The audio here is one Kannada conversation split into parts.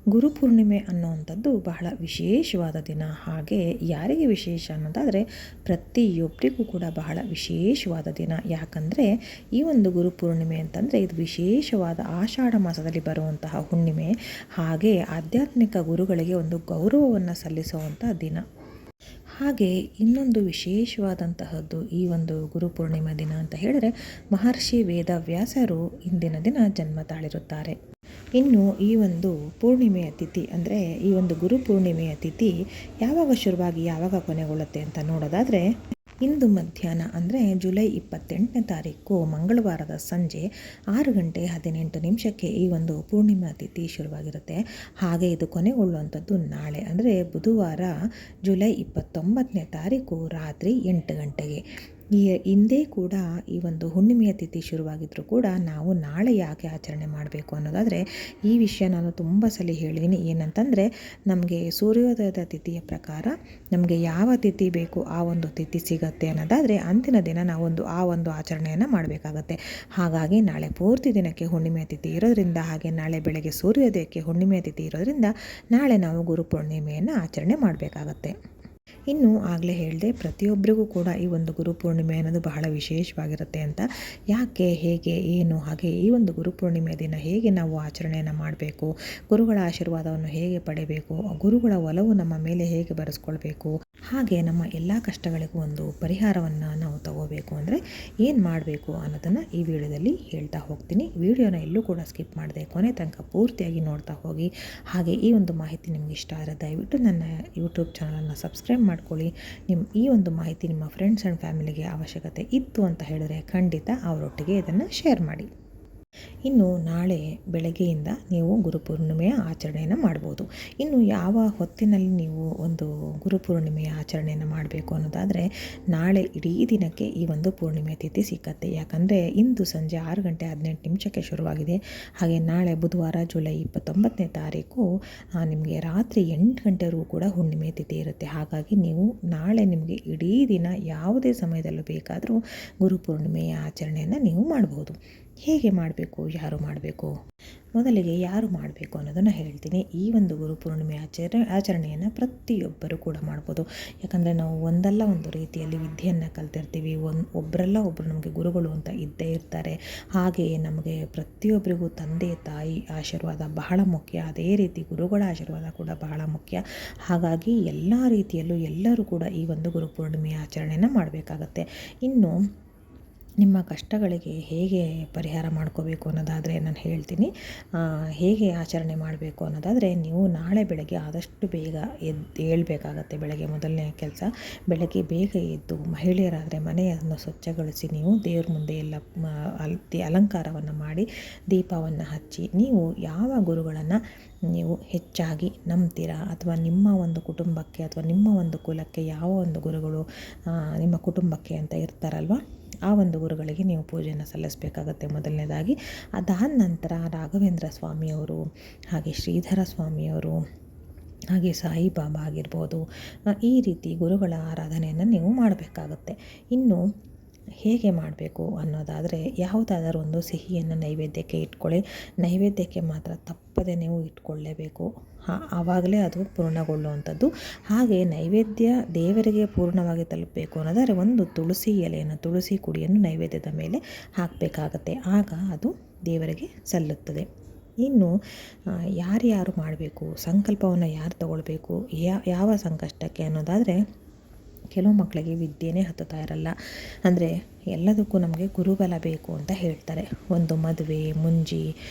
ಗುರುಪೂರ್ಣಿಮೆ ಅನ್ನುವಂಥದ್ದು ಬಹಳ ವಿಶೇಷವಾದ ದಿನ. ಹಾಗೆ ಯಾರಿಗೆ ವಿಶೇಷ ಅನ್ನೋದಾದರೆ ಪ್ರತಿಯೊಬ್ಬರಿಗೂ ಕೂಡ ಬಹಳ ವಿಶೇಷವಾದ ದಿನ. ಯಾಕಂದರೆ ಈ ಒಂದು ಗುರುಪೂರ್ಣಿಮೆ ಅಂತಂದರೆ ಇದು ವಿಶೇಷವಾದ ಆಷಾಢ ಮಾಸದಲ್ಲಿ ಬರುವಂತಹ ಹುಣ್ಣಿಮೆ. ಹಾಗೆ ಆಧ್ಯಾತ್ಮಿಕ ಗುರುಗಳಿಗೆ ಒಂದು ಗೌರವವನ್ನು ಸಲ್ಲಿಸುವಂಥ ದಿನ. ಹಾಗೆ ಇನ್ನೊಂದು ವಿಶೇಷವಾದಂತಹದ್ದು ಈ ಒಂದು ಗುರುಪೂರ್ಣಿಮೆ ದಿನ ಅಂತ ಹೇಳಿದರೆ ಮಹರ್ಷಿ ವೇದವ್ಯಾಸರು ಇಂದಿನ ದಿನ ಜನ್ಮ ತಾಳಿರುತ್ತಾರೆ. ಇನ್ನು ಈ ಒಂದು ಪೂರ್ಣಿಮೆಯ ತಿಥಿ ಅಂದರೆ ಈ ಒಂದು ಗುರುಪೂರ್ಣಿಮೆಯ ತಿಥಿ ಯಾವಾಗ ಶುರುವಾಗಿ ಯಾವಾಗ ಕೊನೆಗೊಳ್ಳುತ್ತೆ ಅಂತ ನೋಡೋದಾದರೆ, ಇಂದು ಮಧ್ಯಾಹ್ನ ಅಂದರೆ ಜುಲೈ 28ನೇ ತಾರೀಕು ಮಂಗಳವಾರದ ಸಂಜೆ 6:18 ಈ ಒಂದು ಪೂರ್ಣಿಮಾ ತಿಥಿ ಶುರುವಾಗಿರುತ್ತೆ. ಹಾಗೆ ಇದು ಕೊನೆಗೊಳ್ಳುವಂಥದ್ದು ನಾಳೆ ಅಂದರೆ ಬುಧವಾರ ಜುಲೈ 29ನೇ ತಾರೀಕು ರಾತ್ರಿ 8 ಗಂಟೆಗೆ. ಈ ಹಿಂದೆ ಕೂಡ ಈ ಒಂದು ಹುಣ್ಣಿಮೆಯ ತಿಥಿ ಶುರುವಾಗಿದ್ದರೂ ಕೂಡ ನಾವು ನಾಳೆ ಯಾಕೆ ಆಚರಣೆ ಮಾಡಬೇಕು ಅನ್ನೋದಾದರೆ, ಈ ವಿಷಯ ನಾನು ತುಂಬ ಸಲ ಹೇಳಿದ್ದೀನಿ. ಏನಂತಂದರೆ, ನಮಗೆ ಸೂರ್ಯೋದಯದ ತಿಥಿಯ ಪ್ರಕಾರ ನಮಗೆ ಯಾವ ತಿಥಿ ಬೇಕು ಆ ಒಂದು ತಿಥಿ ಸಿಗತ್ತೆ ಅನ್ನೋದಾದರೆ ಅಂದಿನ ದಿನ ನಾವೊಂದು ಆ ಒಂದು ಆಚರಣೆಯನ್ನು ಮಾಡಬೇಕಾಗತ್ತೆ. ಹಾಗಾಗಿ ನಾಳೆ ಪೂರ್ತಿ ದಿನಕ್ಕೆ ಹುಣ್ಣಿಮೆಯ ತಿಥಿ ಇರೋದ್ರಿಂದ, ಹಾಗೆ ನಾಳೆ ಬೆಳಗ್ಗೆ ಸೂರ್ಯೋದಯಕ್ಕೆ ಹುಣ್ಣಿಮೆಯ ತಿಥಿ ಇರೋದ್ರಿಂದ ನಾಳೆ ನಾವು ಗುರುಪೂರ್ಣಿಮೆಯನ್ನು ಆಚರಣೆ ಮಾಡಬೇಕಾಗತ್ತೆ. ಇನ್ನು ಆಗಲೇ ಹೇಳಿದೆ, ಪ್ರತಿಯೊಬ್ಬರಿಗೂ ಕೂಡ ಈ ಒಂದು ಗುರುಪೂರ್ಣಿಮೆ ಅನ್ನೋದು ಬಹಳ ವಿಶೇಷವಾಗಿರುತ್ತೆ ಅಂತ. ಯಾಕೆ, ಹೇಗೆ, ಏನು, ಹಾಗೆ ಈ ಒಂದು ಗುರುಪೂರ್ಣಿಮೆ ದಿನ ಹೇಗೆ ನಾವು ಆಚರಣೆಯನ್ನು ಮಾಡಬೇಕು, ಗುರುಗಳ ಆಶೀರ್ವಾದವನ್ನು ಹೇಗೆ ಪಡೆಯಬೇಕು, ಗುರುಗಳ ಒಲವು ನಮ್ಮ ಮೇಲೆ ಹೇಗೆ ಬರೆಸ್ಕೊಳ್ಬೇಕು, ಹಾಗೆ ನಮ್ಮ ಎಲ್ಲ ಕಷ್ಟಗಳಿಗೂ ಒಂದು ಪರಿಹಾರವನ್ನು ನಾವು ತಗೋಬೇಕು ಅಂದರೆ ಏನು ಮಾಡಬೇಕು ಅನ್ನೋದನ್ನು ಈ ವಿಡಿಯೋದಲ್ಲಿ ಹೇಳ್ತಾ ಹೋಗ್ತೀನಿ. ವಿಡಿಯೋನ ಎಲ್ಲೂ ಕೂಡ ಸ್ಕಿಪ್ ಮಾಡದೆ ಕೊನೆ ತನಕ ಪೂರ್ತಿಯಾಗಿ ನೋಡ್ತಾ ಹೋಗಿ. ಹಾಗೆ ಈ ಒಂದು ಮಾಹಿತಿ ನಿಮ್ಗೆ ಇಷ್ಟ ಆದರೆ ದಯವಿಟ್ಟು ನನ್ನ ಯೂಟ್ಯೂಬ್ ಚಾನಲನ್ನು ಸಬ್ಸ್ಕ್ರೈಬ್ ಮಾಡ್ಕೊಳ್ಳಿ. ಈ ಒಂದು ಮಾಹಿತಿ ನಿಮ್ಮ ಫ್ರೆಂಡ್ಸ್ ಆ್ಯಂಡ್ ಫ್ಯಾಮಿಲಿಗೆ ಅವಶ್ಯಕತೆ ಇತ್ತು ಅಂತ ಹೇಳಿದ್ರೆ ಖಂಡಿತ ಅವರೊಟ್ಟಿಗೆ ಇದನ್ನು ಶೇರ್ ಮಾಡಿ. ಇನ್ನು ನಾಳೆ ಬೆಳಗ್ಗೆಯಿಂದ ನೀವು ಗುರುಪೂರ್ಣಿಮೆಯ ಆಚರಣೆಯನ್ನು ಮಾಡ್ಬೋದು. ಇನ್ನು ಯಾವ ಹೊತ್ತಿನಲ್ಲಿ ನೀವು ಒಂದು ಗುರುಪೂರ್ಣಿಮೆಯ ಆಚರಣೆಯನ್ನು ಮಾಡಬೇಕು ಅನ್ನೋದಾದರೆ, ನಾಳೆ ಇಡೀ ದಿನಕ್ಕೆ ಈ ಒಂದು ಪೂರ್ಣಿಮೆ ತಿಥಿ ಸಿಕ್ಕತ್ತೆ. ಯಾಕಂದರೆ ಇಂದು ಸಂಜೆ 6:18 ಶುರುವಾಗಿದೆ. ಹಾಗೆ ನಾಳೆ ಬುಧವಾರ ಜುಲೈ 29ನೇ ತಾರೀಕು ನಿಮಗೆ ರಾತ್ರಿ 8 ಗಂಟೆವರೆಗೂ ಕೂಡ ಹುಣ್ಣಿಮೆ ತಿಥಿ ಇರುತ್ತೆ. ಹಾಗಾಗಿ ನೀವು ನಾಳೆ ನಿಮಗೆ ಇಡೀ ದಿನ ಯಾವುದೇ ಸಮಯದಲ್ಲೂ ಬೇಕಾದರೂ ಗುರುಪೂರ್ಣಿಮೆಯ ಆಚರಣೆಯನ್ನು ನೀವು ಮಾಡ್ಬೋದು. ಹೇಗೆ ಮಾಡಬೇಕು, ಯಾರು ಮಾಡಬೇಕು, ಮೊದಲಿಗೆ ಯಾರು ಮಾಡಬೇಕು ಅನ್ನೋದನ್ನು ಹೇಳ್ತೀನಿ. ಈ ಒಂದು ಗುರುಪೂರ್ಣಿಮೆ ಆಚರಣೆಯನ್ನು ಪ್ರತಿಯೊಬ್ಬರು ಕೂಡ ಮಾಡ್ಬೋದು. ಯಾಕಂದರೆ ನಾವು ಒಂದಲ್ಲ ಒಂದು ರೀತಿಯಲ್ಲಿ ವಿದ್ಯೆಯನ್ನು ಕಲ್ತಿರ್ತೀವಿ. ಒಬ್ಬರಲ್ಲ ಒಬ್ಬರು ನಮಗೆ ಗುರುಗಳು ಅಂತ ಇದ್ದೇ ಇರ್ತಾರೆ. ಹಾಗೆಯೇ ನಮಗೆ ಪ್ರತಿಯೊಬ್ಬರಿಗೂ ತಂದೆ ತಾಯಿ ಆಶೀರ್ವಾದ ಬಹಳ ಮುಖ್ಯ. ಅದೇ ರೀತಿ ಗುರುಗಳ ಆಶೀರ್ವಾದ ಕೂಡ ಬಹಳ ಮುಖ್ಯ. ಹಾಗಾಗಿ ಎಲ್ಲ ರೀತಿಯಲ್ಲೂ ಎಲ್ಲರೂ ಕೂಡ ಈ ಒಂದು ಗುರುಪೂರ್ಣಿಮೆಯ ಆಚರಣೆಯನ್ನು ಮಾಡಬೇಕಾಗತ್ತೆ. ಇನ್ನು ನಿಮ್ಮ ಕಷ್ಟಗಳಿಗೆ ಹೇಗೆ ಪರಿಹಾರ ಮಾಡ್ಕೋಬೇಕು ಅನ್ನೋದಾದರೆ ನಾನು ಹೇಳ್ತೀನಿ. ಹೇಗೆ ಆಚರಣೆ ಮಾಡಬೇಕು ಅನ್ನೋದಾದರೆ, ನೀವು ನಾಳೆ ಬೆಳಗ್ಗೆ ಆದಷ್ಟು ಬೇಗ ಏಳಬೇಕಾಗತ್ತೆ. ಬೆಳಗ್ಗೆ ಮೊದಲನೇ ಕೆಲಸ ಬೆಳಗ್ಗೆ ಬೇಗ ಎದ್ದು ಮಹಿಳೆಯರಾದರೆ ಮನೆಯನ್ನು ಸ್ವಚ್ಛಗೊಳಿಸಿ ನೀವು ದೇವ್ರ ಮುಂದೆ ಎಲ್ಲ ಅಲಂಕಾರವನ್ನು ಮಾಡಿ ದೀಪವನ್ನು ಹಚ್ಚಿ, ನೀವು ಯಾವ ಗುರುಗಳನ್ನು ನೀವು ಹೆಚ್ಚಾಗಿ ನಂಬ್ತೀರಾ ಅಥವಾ ನಿಮ್ಮ ಒಂದು ಕುಟುಂಬಕ್ಕೆ ಅಥವಾ ನಿಮ್ಮ ಒಂದು ಕುಲಕ್ಕೆ ಯಾವ ಒಂದು ಗುರುಗಳು ನಿಮ್ಮ ಕುಟುಂಬಕ್ಕೆ ಅಂತ ಇರ್ತಾರಲ್ವ, ಆ ಒಂದು ಗುರುಗಳಿಗೆ ನೀವು ಪೂಜೆಯನ್ನು ಸಲ್ಲಿಸಬೇಕಾಗತ್ತೆ ಮೊದಲನೇದಾಗಿ. ಅದಾದ ನಂತರ ರಾಘವೇಂದ್ರ ಸ್ವಾಮಿಯವರು, ಹಾಗೆ ಶ್ರೀಧರ ಸ್ವಾಮಿಯವರು, ಹಾಗೆ ಸಾಯಿಬಾಬಾ ಆಗಿರ್ಬೋದು, ಈ ರೀತಿ ಗುರುಗಳ ಆರಾಧನೆಯನ್ನು ನೀವು ಮಾಡಬೇಕಾಗತ್ತೆ. ಇನ್ನು ಹೇಗೆ ಮಾಡಬೇಕು ಅನ್ನೋದಾದರೆ, ಯಾವುದಾದರೂ ಒಂದು ಸಿಹಿಯನ್ನು ನೈವೇದ್ಯಕ್ಕೆ ಇಟ್ಕೊಳ್ಳಿ. ನೈವೇದ್ಯಕ್ಕೆ ಮಾತ್ರ ತಪ್ಪದೆ ನೀವು ಇಟ್ಕೊಳ್ಳೇಬೇಕು. ಆವಾಗಲೇ ಅದು ಪೂರ್ಣಗೊಳ್ಳುವಂಥದ್ದು. ಹಾಗೆ ನೈವೇದ್ಯ ದೇವರಿಗೆ ಪೂರ್ಣವಾಗಿ ತಲುಪಬೇಕು ಅನ್ನೋದಾದರೆ ಒಂದು ತುಳಸಿ ಎಲೆಯನ್ನು, ತುಳಸಿ ಕುಡಿಯನ್ನು ನೈವೇದ್ಯದ ಮೇಲೆ ಹಾಕಬೇಕಾಗತ್ತೆ. ಆಗ ಅದು ದೇವರಿಗೆ ಸಲ್ಲುತ್ತದೆ. ಇನ್ನು ಯಾರ್ಯಾರು ಮಾಡಬೇಕು, ಸಂಕಲ್ಪವನ್ನು ಯಾರು ತಗೊಳ್ಬೇಕು, ಯಾವ ಸಂಕಷ್ಟಕ್ಕೆ ಅನ್ನೋದಾದರೆ, ಕೆಲವು ಮಕ್ಕಳಿಗೆ ವಿದ್ಯೆನೇ ಹತ್ತುತ್ತಾ ಇರಲ್ಲ. ಅಂದರೆ ಎಲ್ಲದಕ್ಕೂ ನಮಗೆ ಗುರುಬಲ ಬೇಕು ಅಂತ ಹೇಳ್ತಾರೆ. ಒಂದು ಮದುವೆ, ಮುಂಜಿ,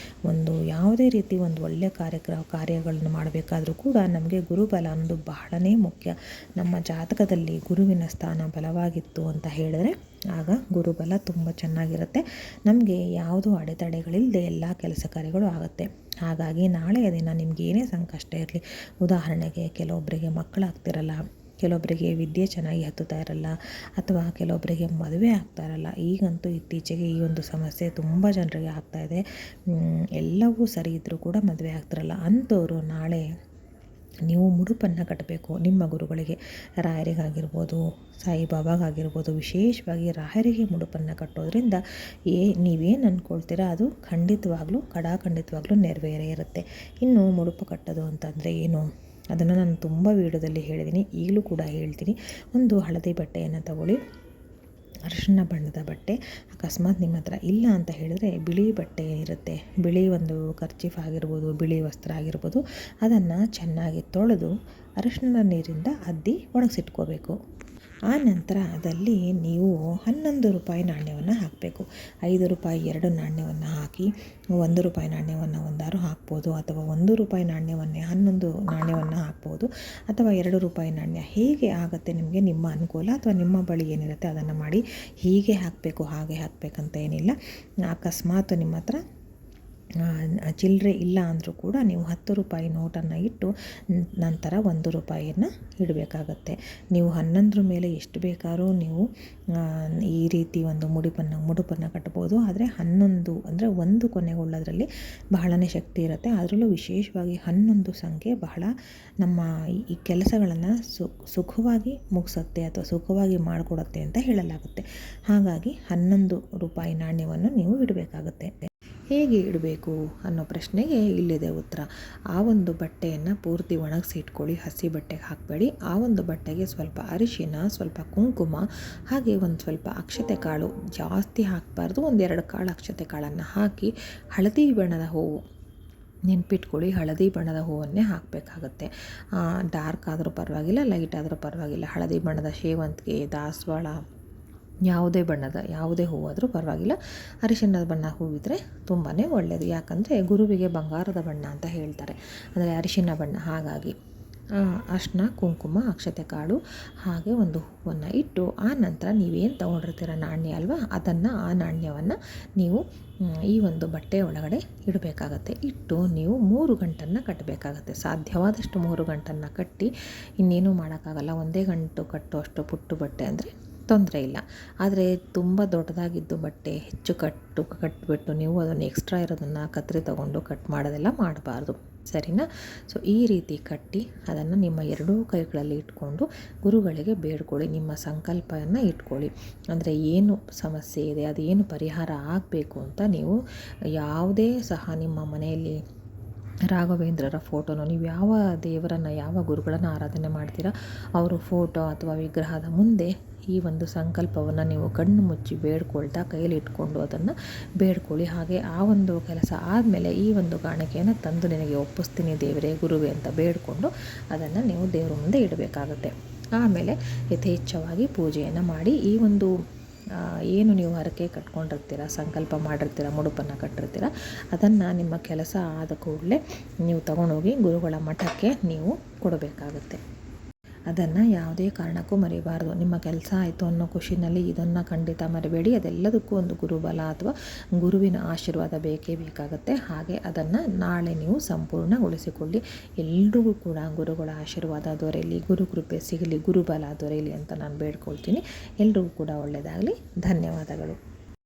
ಒಂದು ಯಾವುದೇ ರೀತಿ ಒಂದು ಒಳ್ಳೆಯ ಕಾರ್ಯಗಳನ್ನು ಮಾಡಬೇಕಾದ್ರೂ ಕೂಡ ನಮಗೆ ಗುರುಬಲ ಅನ್ನೋದು ಬಹಳನೇ ಮುಖ್ಯ. ನಮ್ಮ ಜಾತಕದಲ್ಲಿ ಗುರುವಿನ ಸ್ಥಾನ ಬಲವಾಗಿತ್ತು ಅಂತ ಹೇಳಿದ್ರೆ ಆಗ ಗುರುಬಲ ತುಂಬ ಚೆನ್ನಾಗಿರುತ್ತೆ. ನಮಗೆ ಯಾವುದೂ ಅಡೆತಡೆಗಳಿಲ್ಲದೆ ಎಲ್ಲ ಕೆಲಸ ಕಾರ್ಯಗಳು ಆಗುತ್ತೆ. ಹಾಗಾಗಿ ನಾಳೆಯ ದಿನ ನಿಮ್ಗೆ ಏನೇ ಸಂಕಷ್ಟ ಇರಲಿ, ಉದಾಹರಣೆಗೆ ಕೆಲವೊಬ್ಬರಿಗೆ ಮಕ್ಕಳಾಗ್ತಿರಲ್ಲ, ಕೆಲವೊಬ್ಬರಿಗೆ ವಿದ್ಯೆ ಚೆನ್ನಾಗಿ ಹತ್ತುತ್ತಾ ಇರಲ್ಲ, ಅಥವಾ ಕೆಲವೊಬ್ಬರಿಗೆ ಮದುವೆ ಆಗ್ತಾ ಇರಲ್ಲ. ಈಗಂತೂ ಇತ್ತೀಚೆಗೆ ಈ ಒಂದು ಸಮಸ್ಯೆ ತುಂಬ ಜನರಿಗೆ ಆಗ್ತಾಯಿದೆ. ಎಲ್ಲವೂ ಸರಿ ಇದ್ದರೂ ಕೂಡ ಮದುವೆ ಆಗ್ತಿರಲ್ಲ. ಅಂಥವರು ನಾಳೆ ನೀವು ಮುಡುಪನ್ನು ಕಟ್ಟಬೇಕು ನಿಮ್ಮ ಗುರುಗಳಿಗೆ. ರಾಯರಿಗಾಗಿರ್ಬೋದು, ಸಾಯಿಬಾಬಾಗಾಗಿರ್ಬೋದು, ವಿಶೇಷವಾಗಿ ರಾಯರಿಗೆ ಮುಡುಪನ್ನು ಕಟ್ಟೋದ್ರಿಂದ ನೀವೇನು ಅಂದ್ಕೊಳ್ತೀರಾ ಅದು ಖಂಡಿತವಾಗ್ಲೂ ನೆರವೇರೇ ಇರುತ್ತೆ. ಇನ್ನು ಮುಡುಪು ಕಟ್ಟೋದು ಅಂತಂದರೆ ಏನು, ಅದನ್ನು ನಾನು ತುಂಬ ವೀಡಿಯೋದಲ್ಲಿ ಹೇಳಿದ್ದೀನಿ, ಈಗಲೂ ಕೂಡ ಹೇಳ್ತೀನಿ. ಒಂದು ಹಳದಿ ಬಟ್ಟೆಯನ್ನು ತಗೊಳ್ಳಿ, ಅರಿಶಿಣ ಬಣ್ಣದ ಬಟ್ಟೆ. ಅಕಸ್ಮಾತ್ ನಿಮ್ಮ ಹತ್ರ ಇಲ್ಲ ಅಂತ ಹೇಳಿದ್ರೆ ಬಿಳಿ ಬಟ್ಟೆ ಇರುತ್ತೆ, ಬಿಳಿ ಒಂದು ಕರ್ಚೀಫ್ ಆಗಿರ್ಬೋದು, ಬಿಳಿ ವಸ್ತ್ರ ಆಗಿರ್ಬೋದು, ಅದನ್ನು ಚೆನ್ನಾಗಿ ತೊಳೆದು ಅರಿಶಿಣದ ನೀರಿಂದ ಅದ್ದಿ ಒಣಗಿಸಿಟ್ಕೋಬೇಕು. ಆ ನಂತರ ಅದರಲ್ಲಿ ನೀವು 11 ರೂಪಾಯಿ ನಾಣ್ಯವನ್ನು ಹಾಕಬೇಕು. 5 ರೂಪಾಯಿ 2 ನಾಣ್ಯವನ್ನು ಹಾಕಿ, 1 ರೂಪಾಯಿ ನಾಣ್ಯವನ್ನು ಒಂದಾರು ಹಾಕ್ಬೋದು, ಅಥವಾ 1 ರೂಪಾಯಿ ನಾಣ್ಯವನ್ನೇ 11 ನಾಣ್ಯವನ್ನು ಹಾಕ್ಬೋದು, ಅಥವಾ 2 ರೂಪಾಯಿ ನಾಣ್ಯ, ಹೇಗೆ ಆಗುತ್ತೆ ನಿಮಗೆ ನಿಮ್ಮ ಅನುಕೂಲ ಅಥವಾ ನಿಮ್ಮ ಬಳಿ ಏನಿರುತ್ತೆ ಅದನ್ನು ಮಾಡಿ. ಹೀಗೆ ಹಾಕಬೇಕು ಹಾಗೆ ಹಾಕಬೇಕಂತ ಏನಿಲ್ಲ. ಅಕಸ್ಮಾತ್ ನಿಮ್ಮ ಹತ್ರ ಚಿಲ್ಲರೆ ಇಲ್ಲ ಅಂದರೂ ಕೂಡ ನೀವು 10 ರೂಪಾಯಿ ನೋಟನ್ನು ಇಟ್ಟು ನಂತರ 1 ರೂಪಾಯಿಯನ್ನು ಇಡಬೇಕಾಗತ್ತೆ. ನೀವು 11 ಮೇಲೆ ಎಷ್ಟು ಬೇಕಾದ್ರೂ ನೀವು ಈ ರೀತಿ ಒಂದು ಮುಡುಪನ್ನು ಕಟ್ಬೋದು. ಆದರೆ 11 ಅಂದರೆ 1 ಕೊನೆಗೊಳ್ಳೋದ್ರಲ್ಲಿ ಬಹಳನೇ ಶಕ್ತಿ ಇರುತ್ತೆ. ಅದರಲ್ಲೂ ವಿಶೇಷವಾಗಿ 11 ಸಂಖ್ಯೆ ಬಹಳ ನಮ್ಮ ಈ ಕೆಲಸಗಳನ್ನು ಸುಖವಾಗಿ ಮುಗಿಸುತ್ತೆ ಅಥವಾ ಸುಖವಾಗಿ ಮಾಡಿಕೊಡುತ್ತೆ ಅಂತ ಹೇಳಲಾಗುತ್ತೆ. ಹಾಗಾಗಿ 11 ರೂಪಾಯಿ ನಾಣ್ಯವನ್ನು ನೀವು ಇಡಬೇಕಾಗುತ್ತೆ. ಹೇಗೆ ಇಡಬೇಕು ಅನ್ನೋ ಪ್ರಶ್ನೆಗೆ ಇಲ್ಲಿದೆ ಉತ್ತರ. ಆ ಒಂದು ಬಟ್ಟೆಯನ್ನು ಪೂರ್ತಿ ಒಣಗಿಸಿ ಇಟ್ಕೊಳ್ಳಿ, ಹಸಿ ಬಟ್ಟೆಗೆ ಹಾಕಬೇಡಿ. ಆ ಒಂದು ಬಟ್ಟೆಗೆ ಸ್ವಲ್ಪ ಅರಿಶಿನ, ಸ್ವಲ್ಪ ಕುಂಕುಮ, ಹಾಗೆ ಒಂದು ಸ್ವಲ್ಪ ಅಕ್ಷತೆ ಕಾಳು, ಜಾಸ್ತಿ ಹಾಕಬಾರ್ದು, 1-2 ಕಾಳು ಅಕ್ಷತೆ ಕಾಳನ್ನು ಹಾಕಿ, ಹಳದಿ ಬಣ್ಣದ ಹೂವು ನೆನ್ಪಿಟ್ಕೊಳ್ಳಿ, ಹಳದಿ ಬಣ್ಣದ ಹೂವನ್ನೇ ಹಾಕಬೇಕಾಗತ್ತೆ. ಡಾರ್ಕ್ ಆದರೂ ಪರವಾಗಿಲ್ಲ, ಲೈಟ್ ಆದರೂ ಪರವಾಗಿಲ್ಲ. ಹಳದಿ ಬಣ್ಣದ ಸೇವಂತಿಗೆ, ದಾಸವಾಳ, ಯಾವುದೇ ಹೂವಾದರೂ ಪರವಾಗಿಲ್ಲ. ಅರಿಶಿಣದ ಬಣ್ಣ ಹೂವಿದ್ರೆ ತುಂಬಾ ಒಳ್ಳೆಯದು. ಯಾಕಂದರೆ ಗುರುವಿಗೆ ಬಂಗಾರದ ಬಣ್ಣ ಅಂತ ಹೇಳ್ತಾರೆ, ಅಂದರೆ ಅರಿಶಿಣ ಬಣ್ಣ. ಹಾಗಾಗಿ ಅರಿಶಿನ, ಕುಂಕುಮ, ಅಕ್ಷತೆ ಕಾಳು ಹಾಗೆ ಒಂದು ಹೂವನ್ನು ಇಟ್ಟು, ಆ ನಂತರ ನೀವೇನು ತೊಗೊಂಡಿರ್ತೀರ ನಾಣ್ಯ ಅಲ್ವಾ, ಆ ನಾಣ್ಯವನ್ನು ನೀವು ಈ ಒಂದು ಬಟ್ಟೆ ಒಳಗಡೆ ಇಡಬೇಕಾಗತ್ತೆ. ಇಟ್ಟು ನೀವು 3 ಗಂಟನ್ನು ಕಟ್ಟಬೇಕಾಗತ್ತೆ. ಸಾಧ್ಯವಾದಷ್ಟು 3 ಗಂಟನ್ನು ಕಟ್ಟಿ, ಇನ್ನೇನು ಮಾಡೋಕ್ಕಾಗಲ್ಲ. 1 ಗಂಟು ಕಟ್ಟುವಷ್ಟು ಪುಟ್ಟು ಬಟ್ಟೆ ಅಂದರೆ ತೊಂದರೆ ಇಲ್ಲ. ಆದರೆ ತುಂಬ ದೊಡ್ಡದಾಗಿದ್ದು ಬಟ್ಟೆ ಹೆಚ್ಚು ಕಟ್ಟಿಬಿಟ್ಟು ನೀವು ಅದನ್ನು ಎಕ್ಸ್ಟ್ರಾ ಇರೋದನ್ನು ಕತ್ತರಿ ತಗೊಂಡು ಕಟ್ ಮಾಡೋದೆಲ್ಲ ಮಾಡಬಾರ್ದು, ಸರಿನಾ? ಸೊ ಈ ರೀತಿ ಕಟ್ಟಿ ಅದನ್ನು ನಿಮ್ಮ 2 ಕೈಗಳಲ್ಲಿ ಇಟ್ಕೊಂಡು ಗುರುಗಳಿಗೆ ಬೇಡ್ಕೊಳ್ಳಿ, ನಿಮ್ಮ ಸಂಕಲ್ಪವನ್ನು ಇಟ್ಕೊಳ್ಳಿ. ಅಂದರೆ ಏನು ಸಮಸ್ಯೆ ಇದೆ, ಅದೇನು ಪರಿಹಾರ ಆಗಬೇಕು ಅಂತ ನೀವು ಯಾವುದೇ ಸಹ ನಿಮ್ಮ ಮನೆಯಲ್ಲಿ ರಾಘವೇಂದ್ರರ ಫೋಟೋನು, ನೀವು ಯಾವ ದೇವರನ್ನು, ಯಾವ ಗುರುಗಳನ್ನು ಆರಾಧನೆ ಮಾಡ್ತೀರಾ ಅವರ ಫೋಟೋ ಅಥವಾ ವಿಗ್ರಹದ ಮುಂದೆ ಈ ಒಂದು ಸಂಕಲ್ಪವನ್ನು ನೀವು ಕಣ್ಣು ಮುಚ್ಚಿ ಬೇಡ್ಕೊಳ್ತಾ ಕೈಯಲ್ಲಿ ಇಟ್ಕೊಂಡು ಅದನ್ನು ಬೇಡ್ಕೊಳ್ಳಿ. ಹಾಗೆ ಆ ಒಂದು ಕೆಲಸ ಆದಮೇಲೆ ಈ ಒಂದು ಕಾಣಿಕೆಯನ್ನು ತಂದು ನಿನಗೆ ಒಪ್ಪಿಸ್ತೀನಿ ದೇವರೇ, ಗುರುವೇ ಅಂತ ಬೇಡಿಕೊಂಡು ಅದನ್ನು ನೀವು ದೇವರ ಮುಂದೆ ಇಡಬೇಕಾಗುತ್ತೆ. ಆಮೇಲೆ ಯಥೇಚ್ಛವಾಗಿ ಪೂಜೆಯನ್ನು ಮಾಡಿ, ಈ ಒಂದು ಏನು ನೀವು ಹರಕೆ ಕಟ್ಕೊಂಡಿರ್ತೀರ, ಸಂಕಲ್ಪ ಮಾಡಿರ್ತೀರ, ಮುಡುಪನ್ನು ಕಟ್ಟಿರ್ತೀರ, ಅದನ್ನು ನಿಮ್ಮ ಕೆಲಸ ಆದ ಕೂಡಲೇ ನೀವು ತಗೊಂಡೋಗಿ ಗುರುಗಳ ಮಠಕ್ಕೆ ನೀವು ಕೊಡಬೇಕಾಗುತ್ತೆ. ಅದನ್ನು ಯಾವುದೇ ಕಾರಣಕ್ಕೂ ಮರಿಬಾರ್ದು. ನಿಮ್ಮ ಕೆಲಸ ಆಯಿತು ಅನ್ನೋ ಖುಷಿನಲ್ಲಿ ಇದನ್ನು ಖಂಡಿತ ಮರಿಬೇಡಿ. ಅದೆಲ್ಲದಕ್ಕೂ ಒಂದು ಗುರುಬಲ ಅಥವಾ ಗುರುವಿನ ಆಶೀರ್ವಾದ ಬೇಕೇ ಬೇಕಾಗುತ್ತೆ. ಹಾಗೆ ಅದನ್ನು ನಾಳೆ ನೀವು ಸಂಪೂರ್ಣಗೊಳಿಸಿಕೊಳ್ಳಿ. ಎಲ್ರಿಗೂ ಕೂಡ ಗುರುಗಳ ಆಶೀರ್ವಾದ ದೊರೆಯಲಿ, ಗುರು ಕೃಪೆ ಸಿಗಲಿ, ಗುರುಬಲ ದೊರೆಯಲಿ ಅಂತ ನಾನು ಬೇಡ್ಕೊಳ್ತೀನಿ. ಎಲ್ರಿಗೂ ಕೂಡ ಒಳ್ಳೆಯದಾಗಲಿ. ಧನ್ಯವಾದಗಳು.